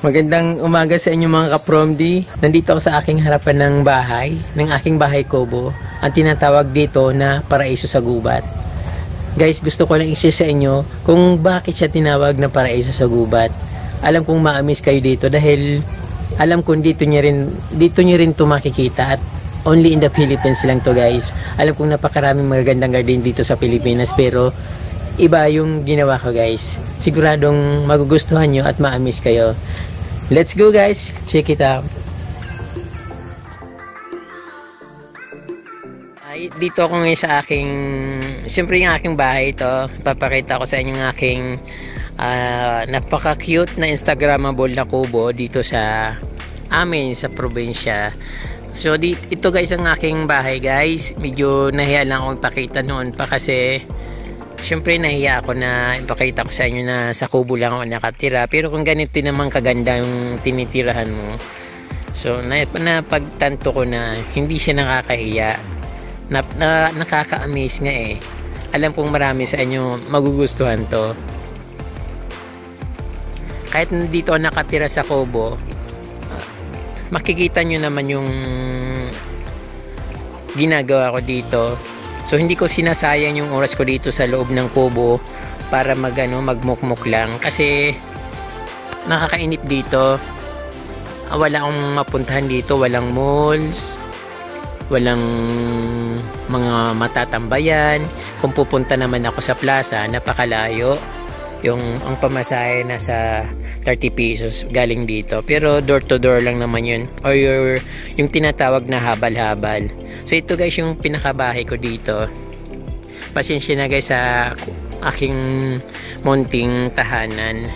Magandang umaga sa inyo mga kapromdi. Nandito ako sa aking harapan ng aking bahay kubo. Ang tinatawag dito na paraiso sa gubat. Guys, gusto ko lang i-share sa inyo kung bakit siya tinawag na paraiso sa gubat. Alam kong ma-amaze kayo dito dahil alam kong dito nyo rin to makikita at only in the Philippines lang to guys. Alam kong napakaraming magagandang garden dito sa Pilipinas pero iba yung ginawa ko guys. Siguradong magugustuhan nyo at ma-amaze kayo. Let's go guys, check it out. Dito ako ngayon sa aking, siyempre yung aking bahay ito. Papakita ko sa inyo yung aking napaka-cute na Instagrammable na kubo dito sa amin sa probinsya. So ito guys ang aking bahay guys. Medyo nahiya lang akong ipakita noon pa kasi siyempre nahiya ako na ipakita ko sa inyo na sa kubo lang ako nakatira. Pero kung ganito naman kaganda yung tinitirahan mo, so napagtanto ko na hindi siya nakakahiya. Nakaka-amaze nga eh. Alam kong marami sa inyo magugustuhan to. Kahit dito nakatira sa kubo, makikita nyo naman yung ginagawa ko dito. So hindi ko sinasayang yung oras ko dito sa loob ng kubo para magmukmuk lang kasi nakakainip dito. Wala akong mapuntahan dito, walang malls, walang mga matatambayan. Kung pupunta naman ako sa plaza, napakalayo. Ang pamasahe nasa 30 pesos galing dito. Pero door to door lang naman yun. Or yung tinatawag na habal-habal. So ito guys yung pinakabahay ko dito. Pasensya na guys sa aking munting tahanan.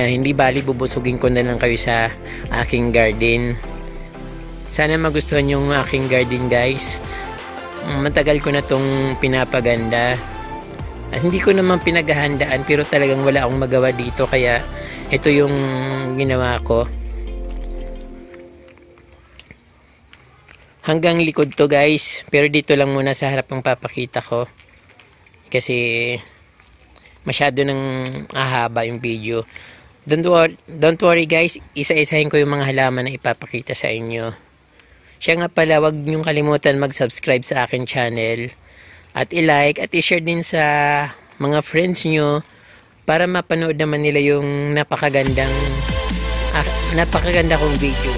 Hindi bali bubusugin ko na lang kayo sa aking garden. Sana magustuhan yung aking garden guys. Matagal ko na tong pinapaganda. At hindi ko naman pinaghahandaan pero talagang wala akong magawa dito kaya ito yung ginawa ko. Hanggang likod to guys, pero dito lang muna sa harap ang papakita ko. Kasi masyado nang ahaba yung video. Don't worry guys, isa-isahin ko yung mga halaman na ipapakita sa inyo. Siya nga pala, wag niyong kalimutan mag-subscribe sa akin channel at i-like at i-share din sa mga friends nyo para mapanood naman nila yung napakaganda kong video.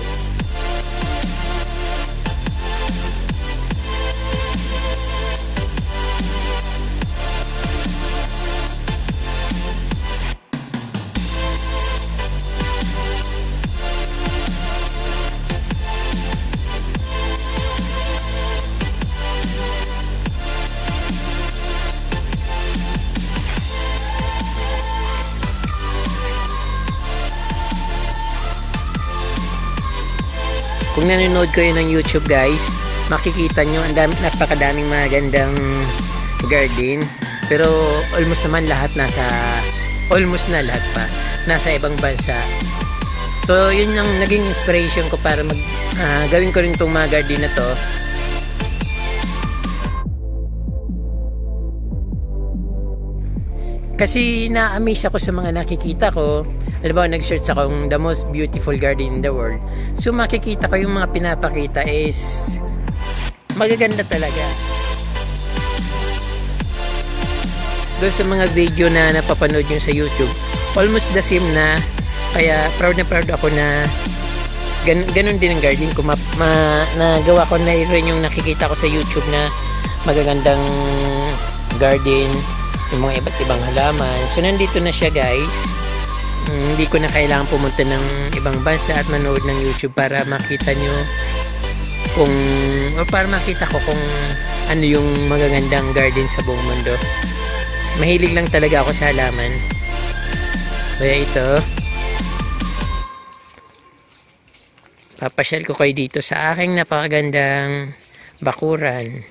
Kung nanonood kayo ng YouTube guys, makikita nyo napakadaming magandang garden. Pero almost lahat nasa ibang bansa. So yun yung naging inspiration ko para gawin ko rin itong mga garden na to. Kasi na-amaze ako sa mga nakikita ko. Alam ba, nag-search ako the most beautiful garden in the world. So makikita ko yung mga pinapakita is magaganda talaga. Doon sa mga video na napapanood nyo sa YouTube, almost the same na. Kaya proud na proud ako na ganun din ang garden ko. Nagawa ko na rin yung nakikita ko sa YouTube na magagandang garden, yung mga iba't ibang halaman. So nandito na siya guys. Hindi ko na kailangan pumunta ng ibang bansa at manood ng YouTube para makita nyo para makita ko kung ano yung magagandang garden sa buong mundo. Mahilig lang talaga ako sa halaman. Kaya ito, papasyal ko kayo dito sa aking napakagandang bakuran.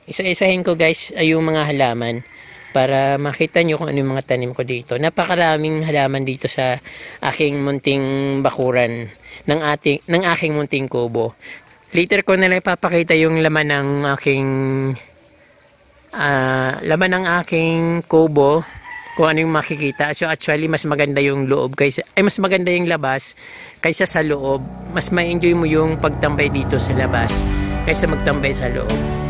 Isa-isahin ko guys ay yung mga halaman para makita nyo kung ano yung mga tanim ko dito. Napakaraming halaman dito sa aking munting bakuran ng aking munting kubo. Later ko na lang ipapakita yung laman ng aking kubo kung ano yung makikita. So actually mas maganda yung loob kaysa mas maganda yung labas kaysa sa loob. Mas ma-enjoy mo yung pagtambay dito sa labas kaysa magtambay sa loob.